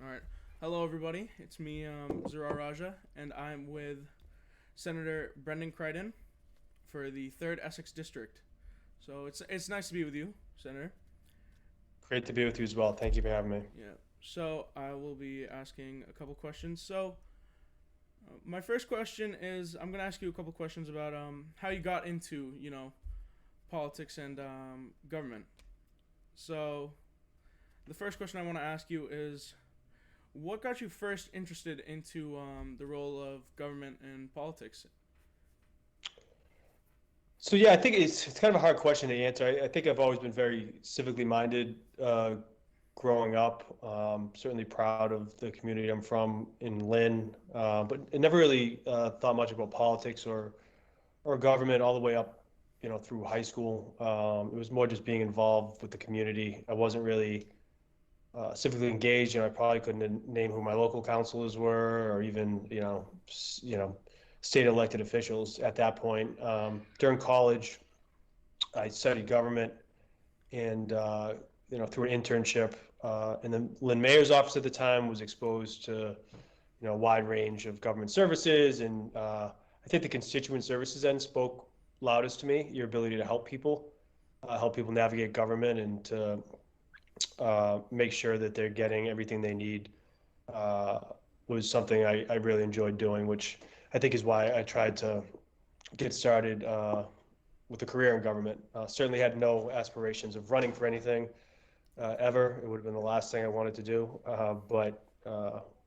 All right. Hello, everybody. It's me, Zarrar, and I'm with Senator Brendan Crighton for the Third Essex District. So it's nice to be with you, Senator. Great to be with you as well. Thank you for having me. Yeah. So I will be asking a couple questions. My first question is I'm gonna ask you a couple questions about how you got into politics and government. So the first question I want to ask you is what got you first interested into the role of government and politics? So yeah, I think it's kind of a hard question to answer. I think I've always been very civically minded growing up. Certainly proud of the community I'm from in Lynn, but I never really thought much about politics or government all the way up, through high school. It was more just being involved with the community. I wasn't really civically engaged. I probably couldn't name who my local councilors were, or even state elected officials at that point. During college, I studied government, and through an internship in the Lynn Mayor's office at the time, was exposed to a wide range of government services, and I think the constituent services end spoke loudest to me. Your ability to help people navigate government, and to make sure that they're getting everything they need uh, was something I really enjoyed doing, which I think is why I tried to get started with a career in government. Certainly had no aspirations of running for anything ever. It would have been the last thing I wanted to do. But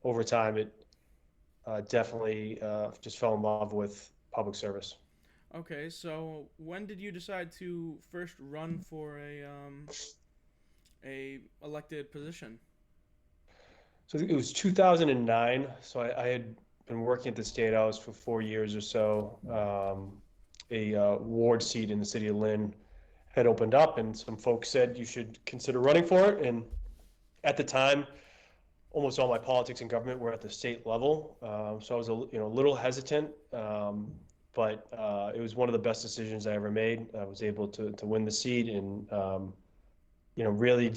over time, it definitely just fell in love with public service. Okay, so when did you decide to first run for a elected position? So it was 2009. So I had been working at the State House for 4 years or so. A ward seat in the city of Lynn had opened up, and some folks said you should consider running for it. And at the time, almost all my politics and government were at the state level, so I was a little hesitant. But it was one of the best decisions I ever made. I was able to win the seat, and really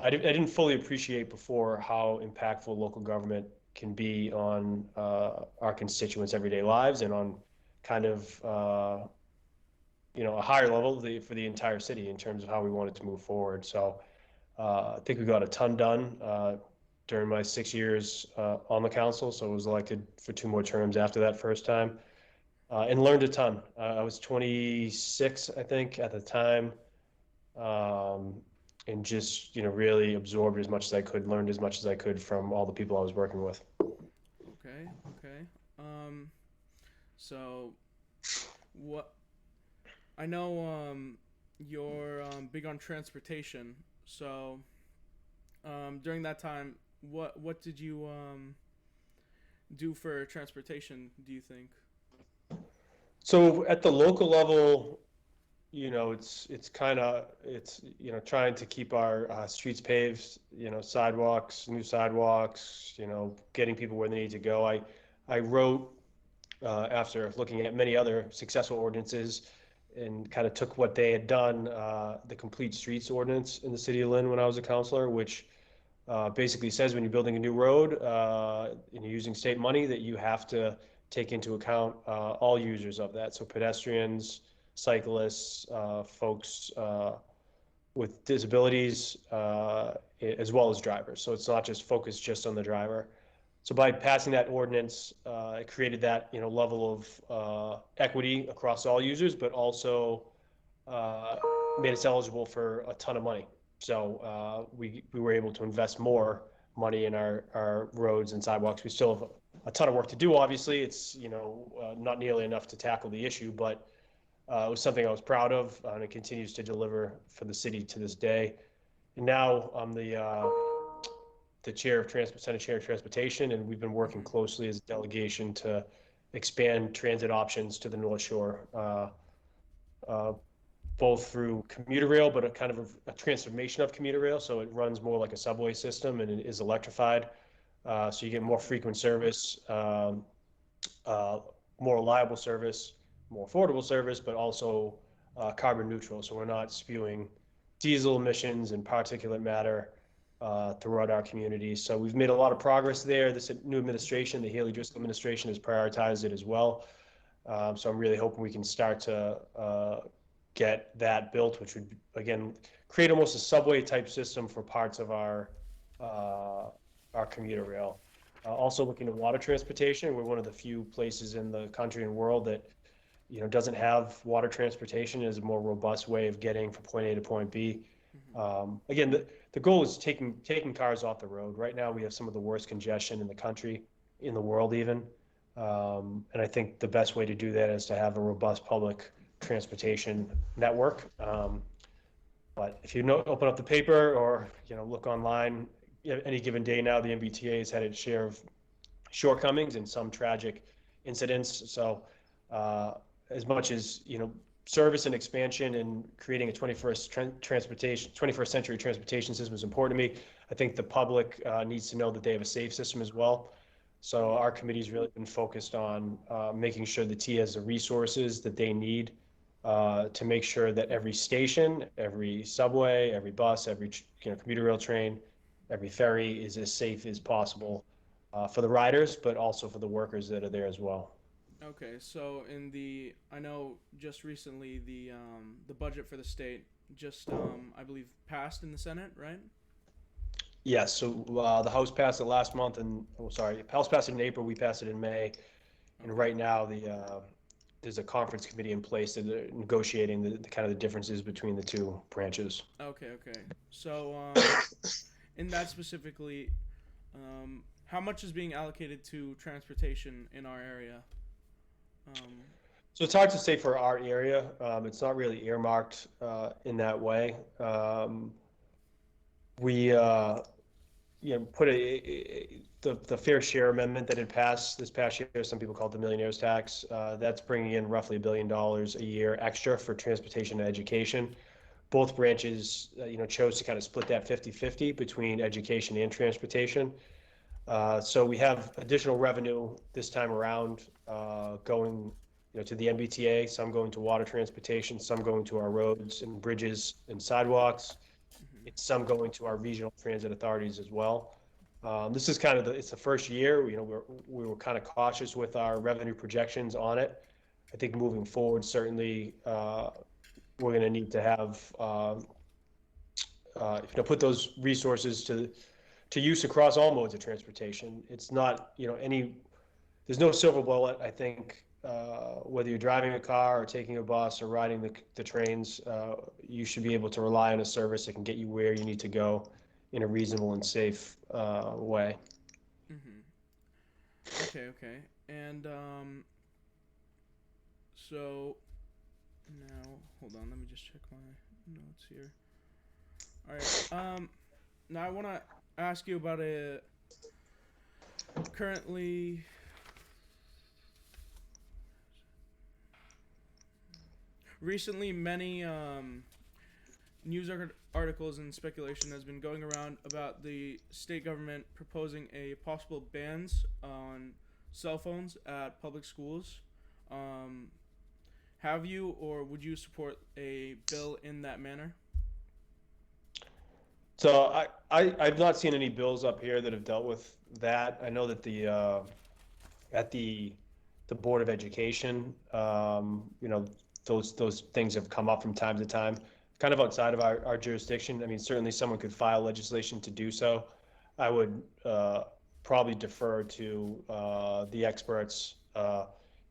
I didn't fully appreciate before how impactful local government can be on our constituents' everyday lives, and on kind of a higher level for the entire city in terms of how we wanted to move forward. So I think we got a ton done during my 6 years on the council. So I was elected for two more terms after that first time, and learned a ton. I was 26, I think, at the time, um, and just really absorbed as much as I could, learned as much as I could from all the people I was working with. Okay, okay. Um, so what I know you're big on transportation. So during that time, what did you do for transportation? Do you think? So at the local level, it's trying to keep our streets paved, new sidewalks, getting people where they need to go. I wrote after looking at many other successful ordinances, and kind of took what they had done, the complete streets ordinance in the city of Lynn when I was a counselor, which basically says when you're building a new road and you're using state money, that you have to take into account all users of that. So pedestrians, cyclists, folks with disabilities, as well as drivers. So it's not just focused just on the driver. So by passing that ordinance, it created that level of equity across all users, but also uh, made us eligible for a ton of money. So we were able to invest more money in our roads and sidewalks. We still have a ton of work to do. Obviously, it's not nearly enough to tackle the issue, but it was something I was proud of, and it continues to deliver for the city to this day. And now I'm the chair of Senate Chair of Transportation, and we've been working Mm-hmm. closely as a delegation to expand transit options to the North Shore. Uh, both through commuter rail, but a kind of a transformation of commuter rail. So it runs more like a subway system, and it is electrified. So you get more Okay. frequent service, uh, more reliable service, more affordable service, but also carbon neutral. So we're not spewing diesel emissions and particulate matter throughout our community. So we've made a lot of progress there. This new administration, the Haley Driscoll administration, has prioritized it as well. So I'm really hoping we can start to get that built, which would, again, create almost a subway type system for parts of our commuter rail. Also looking at water transportation. We're one of the few places in the country and world that doesn't have water transportation as a more robust way of getting from point A to point B. Hmm. Again, the goal is taking cars off the road. Right now, we have some of the worst congestion in the country, in the world even. And I think the best way to do that is to have a robust public transportation network. But if you open up the paper or look online, any given day now, the MBTA has had its share of shortcomings and some tragic incidents. So as much as service and expansion and creating a 21st century transportation system is important to me, I think the public needs to know that they have a safe system as well. So Yeah. our committee's really been focused on making sure the T has the resources that they need to make sure that every station, every subway, every bus, every commuter rail train, every ferry is as safe as possible for the riders, but also for the workers that are there as well. Okay, so I know just recently the budget for the state just I believe passed in the Senate, right? Yes, so the House passed it last month, and sorry, House passed it in April. We passed it in May, and Okay. right now there's a conference committee in place that are negotiating the kind of the differences between the two branches. Okay, okay. So in that specifically, how much is being allocated to transportation in our area? Um, So it's hard to say for our area. It's not really earmarked in that way. We put the fair share amendment that had passed this past year. Some people call it the millionaires tax. That's bringing in roughly $1 billion a year extra for transportation and education. Both branches, chose to kind of split that 50-50 between education and transportation. So we have additional revenue this time around going to the MBTA, some going to water transportation, some going to our roads and bridges and sidewalks, mhm. some going to our regional transit authorities as well. This is kind of it's the first year. We were kind of cautious with our revenue projections on it. I think moving forward, certainly we're going to need to have put those resources to use across all modes of transportation. It's not there's no silver bullet. I think whether you're driving a car or taking a bus or riding the trains, you should be able to rely on a service that can get you where you need to go in a reasonable and safe way. Mhm. Okay, okay. And so now hold on, let me just check my notes here. All right. Now I want to ask you about a currently recently many articles and speculation has been going around about the state government proposing a possible bans on cell phones at public schools. Um, have you or would you support a bill in that manner? So I've not seen any bills up here that have dealt with that. I know that at the Board of Education, those things have come up from time to time, kind of outside of our jurisdiction. I mean, certainly someone could file legislation to do so. I would probably defer to the experts,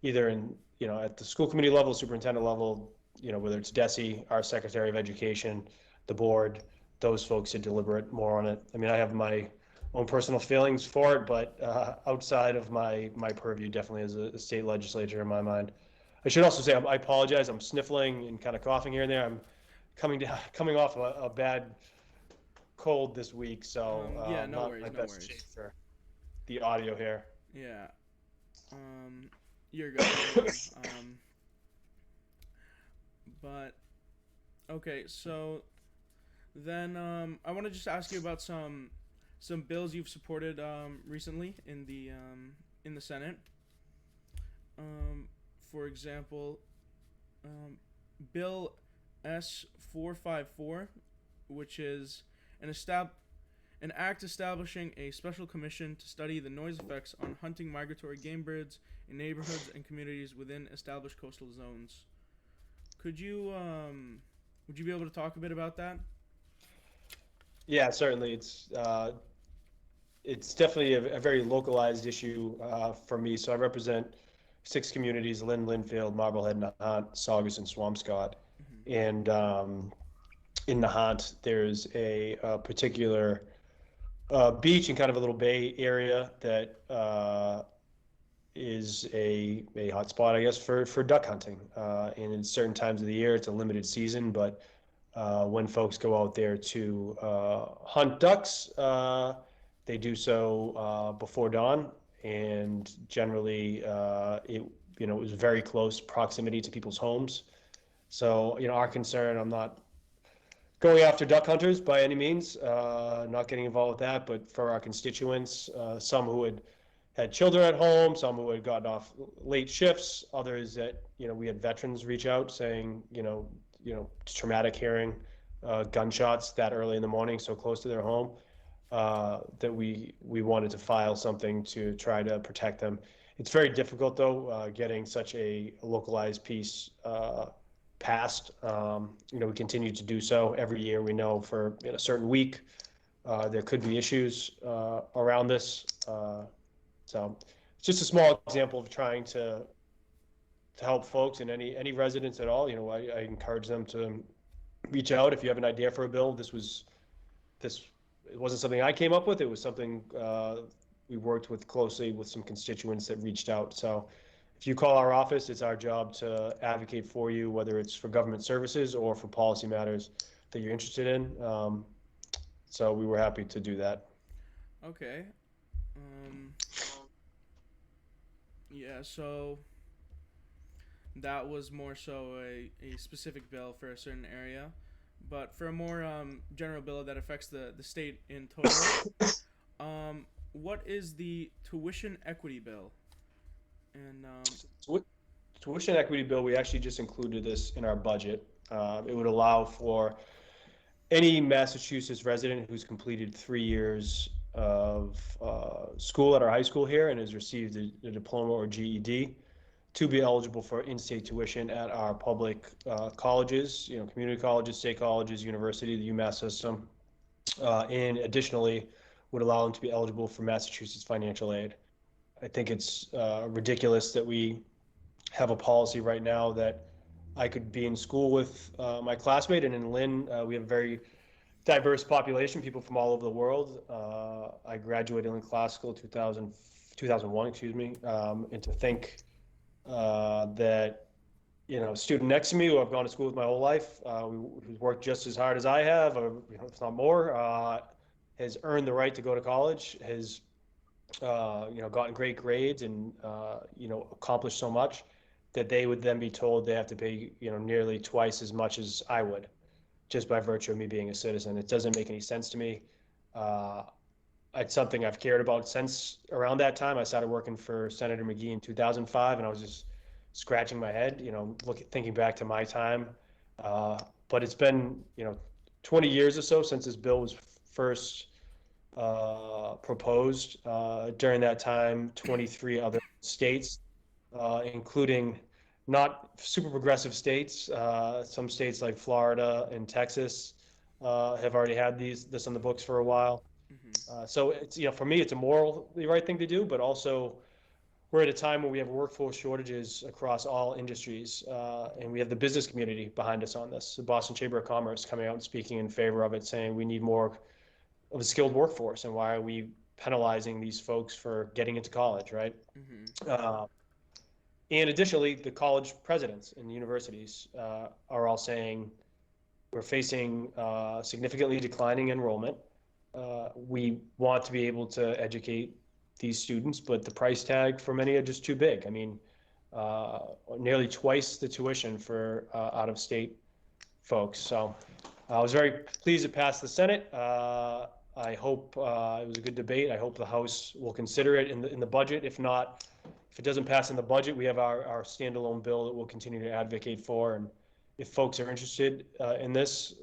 either at the school committee level, superintendent level, whether it's DESE, our Secretary of Education, the board, those folks to deliberate more on it. I mean, I have my own personal feelings for it, but outside of my purview, definitely as a state legislature in my mind. I should also say I apologize. I'm sniffling and kind of coughing here and there. I'm coming off a bad cold this week, so Yeah, no not my worries, no best shape worries. for the audio here. Yeah, um, you're good, you're good. But okay, so then I want to just ask you about some bills you've supported recently in the Senate. Um, for example, um, Bill S 454, which is an An act establishing a special commission to study the noise effects on hunting migratory game birds in neighborhoods and communities within established coastal zones. Could you would you be able to talk a bit about that? Yeah, certainly. It's definitely a very localized issue for me. So I represent six communities: Lynn, Linfield, Marblehead, Nahant, Saugus, and Swampscott. Mm-hmm. And in Nahant, there's a particular beach and kind of a little bay area that is a hot spot, I guess, for duck hunting. And in certain times of the year, it's a limited season, but when folks go out there to hunt ducks, they do so before dawn, and generally, it was very close proximity to people's homes. So, our concern, I'm not going after duck hunters by any means, not getting involved with that, but for our constituents, some who had children at home, some who had gotten off late shifts, others that, we had veterans reach out saying, it's traumatic hearing gunshots that early in the morning, so close to their home, that we wanted to file something to try to protect them. It's very difficult though, getting such a localized piece passed. We continue to do so every year. We know for a certain week there could be issues around this. So it's just a small example of trying to help folks and any residents at all. I encourage them to reach out if you have an idea for a bill. This it wasn't something I came up with. It was something we worked with closely with some constituents that reached out. So if you call our office, it's our job to advocate for you, whether it's for government services or for policy matters that you're interested in. So we were happy to do that. Okay. Um, yeah. So that was more so a specific bill for a certain area, but for a more general bill that affects the state in total. What is the tuition equity bill? And Tuition equity bill, we actually just included this in our budget. It would allow for any Massachusetts resident who's completed 3 years of school at our high school here and has received a diploma or GED to be eligible for in-state tuition at our public colleges, community colleges, state colleges, university, the UMass system, and additionally would allow them to be eligible for Massachusetts financial aid. I think it's ridiculous that we have a policy right now that I could be in school with my classmate, and in Lynn, we have a very diverse population, people from all over the world. I graduated in classical 2001, excuse me, and to think that a student next to me who I've gone to school with my whole life, who's worked just as hard as I have, or if not more, has earned the right to go to college, has gotten great grades and accomplished so much that they would then be told they have to pay nearly twice as much as I would, just by virtue of me being a citizen. It doesn't make any sense to me. Uh, it's something I've cared about since around that time. I started working for Senator McGee in 2005, and I was just scratching my head, thinking back to my time. But it's been 20 years or so since this bill was first proposed. During that time, 23 other states, including not super progressive states, some states like Florida and Texas have already had this on the books for a while. mm-hmm. So it's for me, it's a morally right thing to do, but also we're at a time where we have workforce shortages across all industries, and we have the business community behind us on this. The Boston Chamber of Commerce coming out and speaking in favor of it, saying we need more of a skilled workforce, and why are we penalizing these folks for getting into college, right? Mm-hmm. And additionally, the college presidents and universities are all saying we're facing significantly declining enrollment. We want to be able to educate these students, but the price tag for many are just too big. I mean, nearly twice the tuition for out-of-state folks. So I was very pleased it passed the Senate. I hope it was a good debate. I hope the House will consider it in the budget. If not, if it doesn't pass in the budget, we have our standalone bill that we'll continue to advocate for. And if folks are interested in this,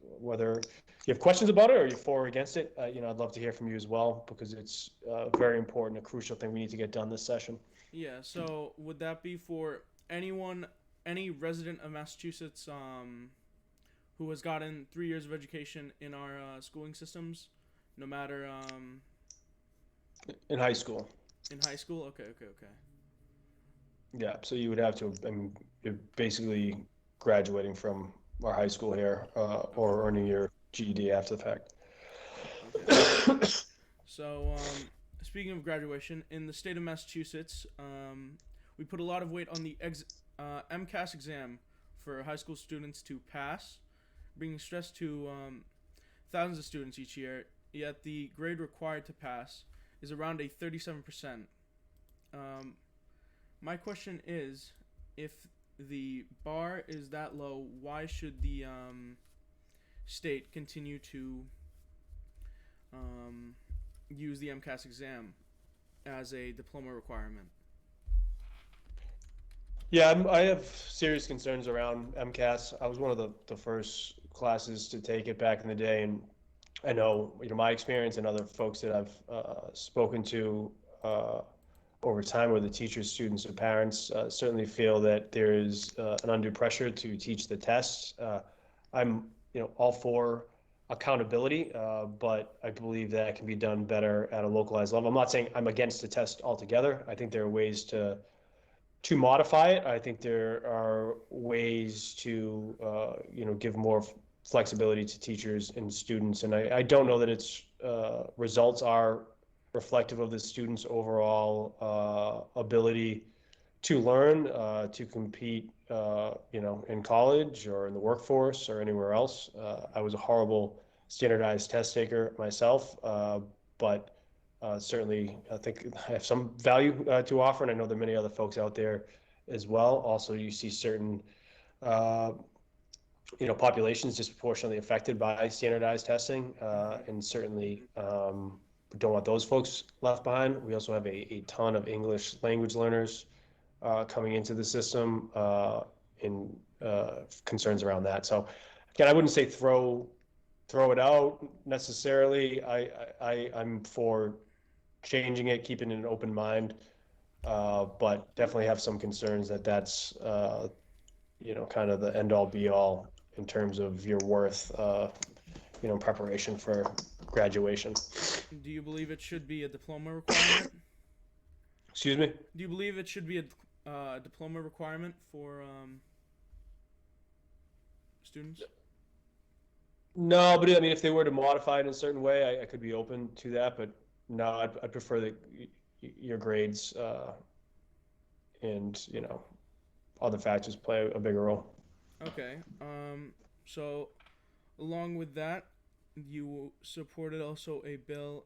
whether you have questions about it or you're for or against it, I'd love to hear from you as well because it's very important, a crucial thing we need to get done this session. Yeah. So would that be for anyone, any resident of Massachusetts, who has gotten 3 years of education in our schooling systems, no matter In high school. in high school? Okay. Okay. Okay. Yeah, so you would have to, I mean, you're basically graduating from our high school here, Okay. or earning your GED after the Okay. fact. So, speaking of graduation, in the state of Massachusetts, we put a lot of weight on the MCAS exam for high school students to pass, bringing stress to thousands of students each year. Yet the grade required to pass is around a 37%. Um, my question is, if the bar is that low, why should the state continue to um, use the MCAS exam as a diploma requirement? Yeah, I have serious concerns around MCAS. I was one of the first classes to take it back in the day, and I know, my experience and other folks that I've spoken to uh, over time, whether teachers, students, or parents, certainly feel that there is an undue pressure to teach the tests. I'm, all for accountability, but I believe that can be done better at a localized level. I'm not saying I'm against the test altogether. I think there are ways to modify it. I think there are ways to, give more flexibility to teachers and students. And I don't know that its results are reflective of the students' overall ability to learn, to compete, in college or in the workforce or anywhere else. I was a horrible standardized test taker myself, but certainly I think I have some value to offer, and I know there are many other folks out there as well. Also, you see certain uh, populations disproportionately affected by standardized testing, Mm-hmm. and certainly don't want those folks left behind. We also have a ton of English language learners coming into the system, in concerns around that. So again, I wouldn't say throw it out necessarily. I'm for changing it, keeping an open mind, but definitely have some concerns that that's kind of the end all be all in terms of your worth, in preparation for graduation. Do you believe it should be a diploma requirement? Excuse me? Do you believe it should be a diploma requirement for students? No, but I mean, if they were to modify it in a certain way, I could be open to that. But no, I'd prefer that your grades, and other factors play a bigger role. Okay. So along with that, you supported also a bill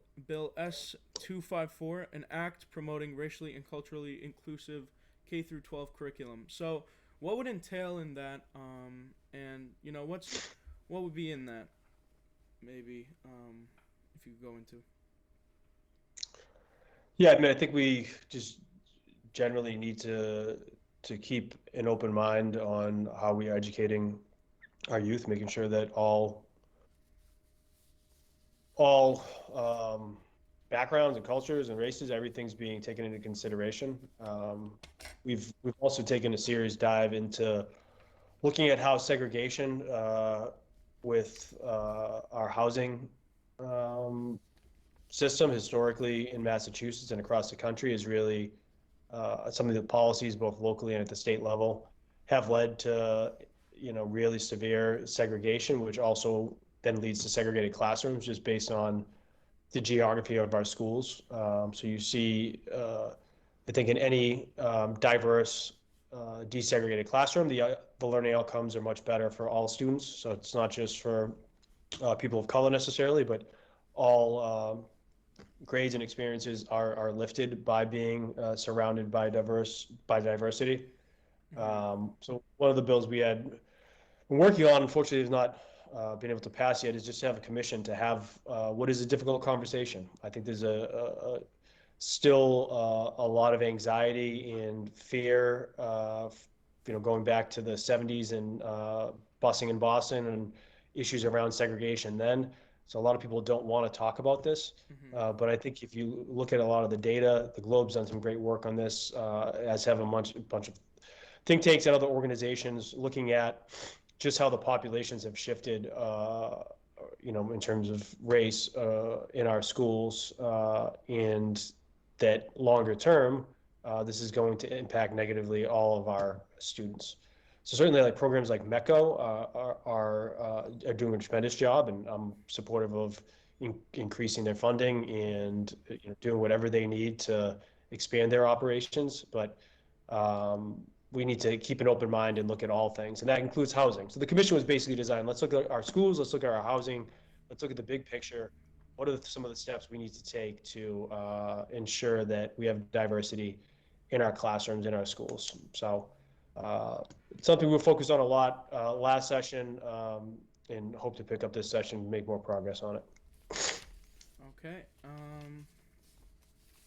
S-254, an act promoting racially and culturally inclusive K through 12 curriculum. So what would entail in that? And what would be in that? Maybe if you could go into. Yeah, I mean, I think we just generally need to keep an open mind on how we are educating our youth, making sure that all backgrounds and cultures and races, everything's being taken into consideration. We've also taken a serious dive into looking at how segregation, with our housing um, system historically in Massachusetts and across the country is really some of the policies, both locally and at the state level, have led to really severe segregation, which also then leads to segregated classrooms just based on the geography of our schools. So you see, I think in any diverse, desegregated classroom, the learning outcomes are much better for all students. So it's not just for people of color necessarily, but all grades and experiences are lifted by being surrounded by diversity. Mm-hmm. So one of the bills we had been working on, unfortunately, has not been able to pass yet, is just to have a commission to have what is a difficult conversation. I think there's still a lot of anxiety and fear, going back to the 70s and busing in Boston and issues around segregation then. So a lot of people don't want to talk about this. Mm-hmm. But I think if you look at a lot of the data, the Globe's done some great work on this, as have a bunch of think tanks and other organizations looking at just how the populations have shifted, in terms of race in our schools, and that longer term, this is going to impact negatively all of our students. So certainly, like programs like MECO are doing a tremendous job, and I'm supportive of increasing their funding and doing whatever they need to expand their operations. But we need to keep an open mind and look at all things, and that includes housing. So the commission was basically designed, let's look at our schools, let's look at our housing, let's look at the big picture. What are some of the steps we need to take to ensure that we have diversity in our classrooms, in our schools? So it's something we'll focus on a lot last session, and hope to pick up this session and make more progress on it. Okay.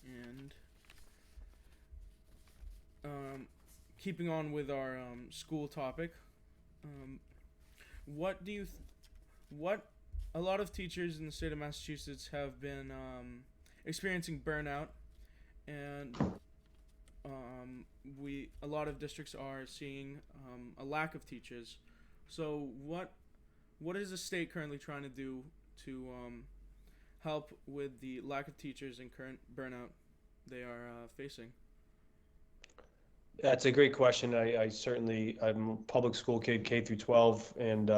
And um, keeping on with our school topic, um, what do you th- what a lot of teachers in the state of Massachusetts have been experiencing burnout, and we a lot of districts are seeing a lack of teachers. So what is the state currently trying to do to help with the lack of teachers and current burnout they are facing? That's a great question. I'm a public school kid, K through 12, and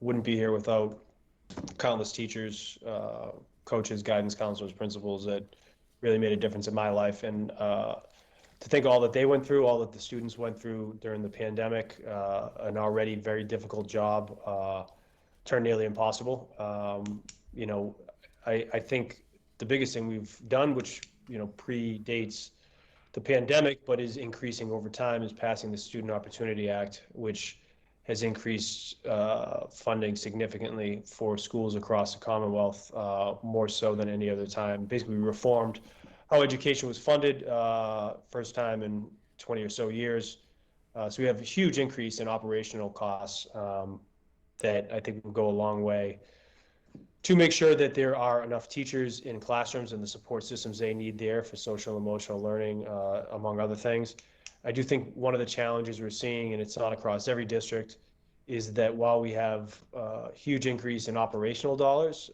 wouldn't be here without countless teachers, coaches, guidance counselors, principals that really made a difference in my life. And to think all that they went through, all that the students went through during the pandemic, an already very difficult job turned nearly impossible. You know, I think the biggest thing we've done, which predates the pandemic, but is increasing over time, is passing the Student Opportunity Act, which has increased funding significantly for schools across the Commonwealth, more so than any other time. Basically, we reformed how education was funded, first time in 20 or so years. So we have a huge increase in operational costs, that I think will go a long way to make sure that there are enough teachers in classrooms and the support systems they need there for social and emotional learning, among other things. I do think one of the challenges we're seeing, and it's not across every district, is that while we have a huge increase in operational dollars,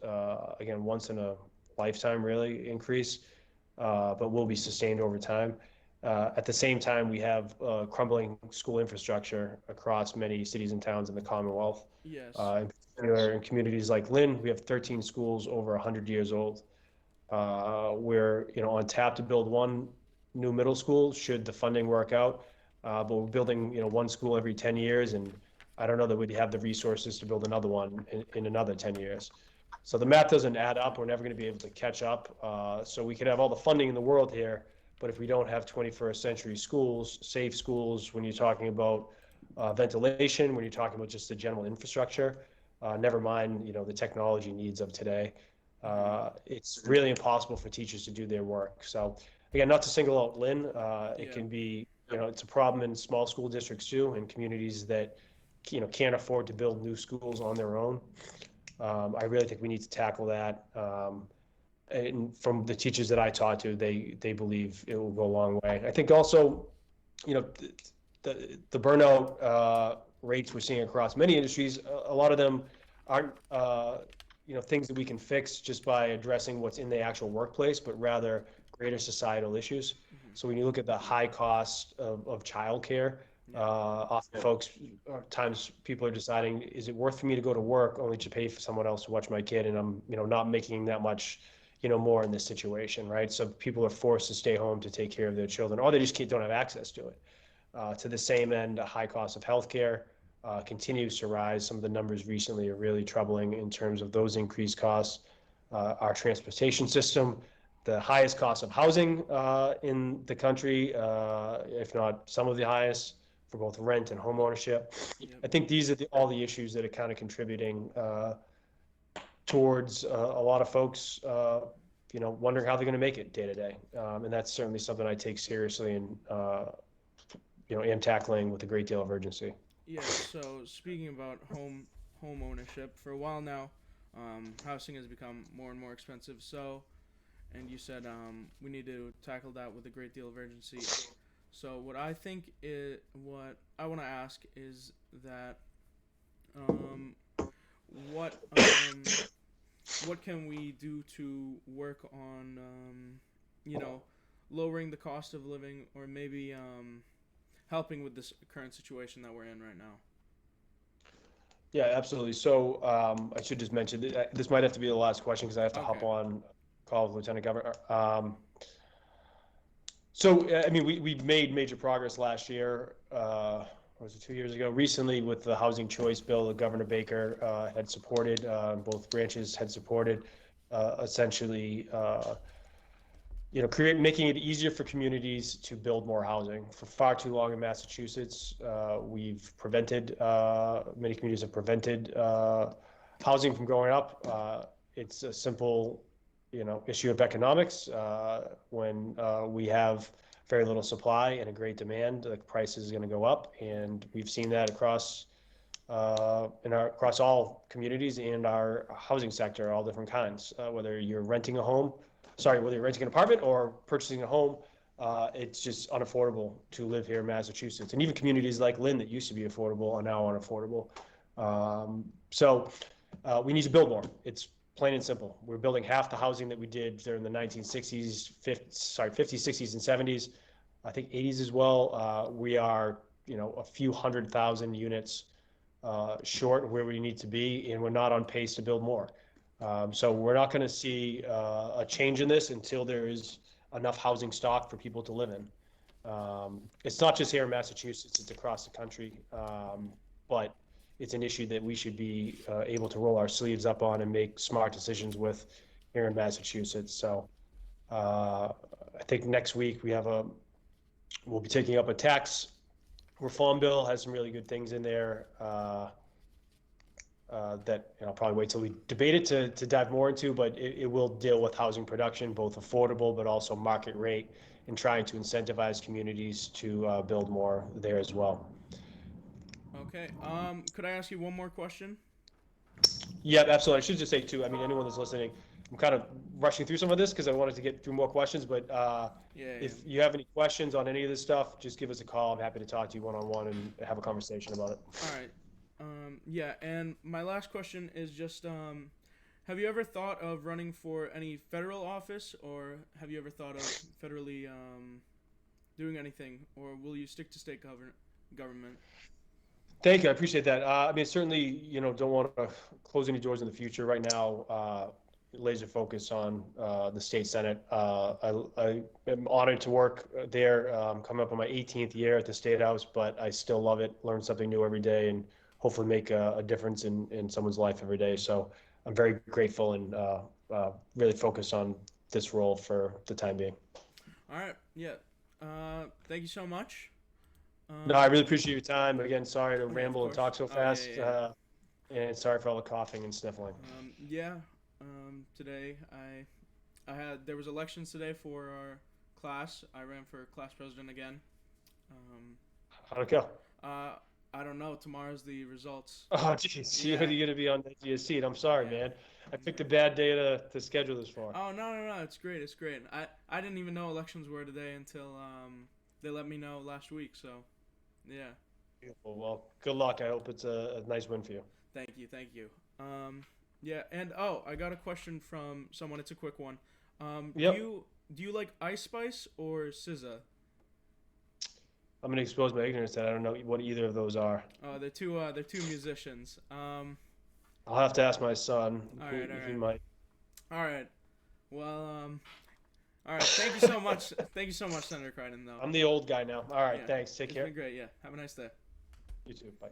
again, once in a lifetime really increase, but will be sustained over time. At the same time, we have crumbling school infrastructure across many cities and towns in the Commonwealth. Yes. In particular, in communities like Lynn, we have 13 schools over 100 years old. We're on tap to build one new middle school should the funding work out, but we're building one school every 10 years, and I don't know that we'd have the resources to build another one in another 10 years. So the math doesn't add up. We're never going to be able to catch up. So we could have all the funding in the world here, but if we don't have 21st century schools, safe schools, when you're talking about ventilation, when you're talking about just the general infrastructure, never mind the technology needs of today, Mm-hmm. it's really impossible for teachers to do their work. So again, not to single out Lynn, it Yeah. can be it's a problem in small school districts too, in communities that can't afford to build new schools on their own. I really think we need to tackle that. And from the teachers that I taught to, they believe it will go a long way. I think also, you know, the burnout rates we're seeing across many industries, a lot of them aren't things that we can fix just by addressing what's in the actual workplace, but rather greater societal issues. Mm-hmm. So when you look at the high cost of childcare, Yeah. often times people are deciding, is it worth for me to go to work only to pay for someone else to watch my kid, and I'm not making that much more in this situation, right? So people are forced to stay home to take care of their children, or they just don't have access to it. To the same end, a high cost of healthcare continues to rise. Some of the numbers recently are really troubling in terms of those increased costs. Our transportation system, the highest cost of housing in the country, if not some of the highest, for both rent and home ownership. Yep. I think these are all the issues that are kind of contributing towards a lot of folks, wondering how they're going to make it day to day. And that's certainly something I take seriously and, am tackling with a great deal of urgency. Yeah. So speaking about home ownership. For a while now, housing has become more and more expensive. So, and you said we need to tackle that with a great deal of urgency. So, what I want to ask is that um, what what can we do to work on you know lowering the cost of living, or maybe helping with this current situation that we're in right now? Yeah, absolutely. So I should just mention this might have to be the last question because I have to hop Okay. on call with Lieutenant Governor. So I mean, we made major progress last year. Or was it 2 years ago? Recently, with the housing choice bill, that Governor Baker had supported, both branches had supported, essentially, making it easier for communities to build more housing. For far too long in Massachusetts, many communities have prevented housing from going up. It's a simple, issue of economics. When we have very little supply and a great demand, the price is going to go up, and we've seen that across all communities and our housing sector, all different kinds. Whether you're renting an apartment or purchasing a home, it's just unaffordable to live here in Massachusetts. And even communities like Lynn that used to be affordable are now unaffordable. So we need to build more. It's plain and simple. We're building half the housing that we did during the 1960s, 50s, 60s, and 70s. I think 80s as well. We are, a few 100,000 units short of where we need to be, and we're not on pace to build more. So we're not going to see a change in this until there is enough housing stock for people to live in. It's not just here in Massachusetts, it's across the country. But it's an issue that we should be able to roll our sleeves up on and make smart decisions with here in Massachusetts. So I think next week we'll be taking up a tax reform bill, has some really good things in there. That I'll probably wait till we debate it to dive more into, but it will deal with housing production, both affordable but also market rate, and trying to incentivize communities to build more there as well. Okay. Could I ask you one more question? Yeah, absolutely. I should just say too, I mean, anyone that's listening, I'm kind of rushing through some of this because I wanted to get through more questions, but Yeah, yeah. if you have any questions on any of this stuff, just give us a call. I'm happy to talk to you one-on-one and have a conversation about it. All right. Yeah, and my last question is just have you ever thought of running for any federal office, or have you ever thought of federally doing anything, or will you stick to state government? Thank you. I appreciate that. I mean, certainly, don't want to close any doors in the future. Right now, laser focus on the state senate. I am honored to work there. Coming up on my 18th year at the state house, but I still love it. Learn something new every day, and hopefully make a difference in someone's life every day. So I'm very grateful and really focused on this role for the time being. All right. Yeah. Thank you so much. No, I Um, really appreciate your time. Again, sorry to oh yeah, of ramble and course. talk so Oh yeah, fast. yeah, And sorry for all the coughing and sniffling. yeah. Today there was elections today for our class. I ran for class president again. Um, How'd it go? uh, I don't know. Tomorrow's the results. Oh, geez, you're Yeah, going to be on the edge of your seat. I'm sorry, yeah, man. I picked yeah. a bad day to schedule this for. Oh no, no, no! It's great. It's great. I didn't even know elections were today until they let me know last week. So, yeah. Beautiful. Well, good luck. I hope it's a nice win for you. Thank you. Thank you. Yeah. And oh, I got a question from someone. It's a quick one. Do Yep. you like Ice Spice or SZA? I'm going to expose my ignorance that I don't know what either of those are. Oh, they're two musicians. I'll have to ask my son. All right. All He right. might. All right. Well. All right. Thank you so much. Thank you so much, Senator Crichton. Though. I'm the old guy now. All right. Yeah. Thanks. Take It's care. been great. Yeah. Have a nice day. You too. Bye.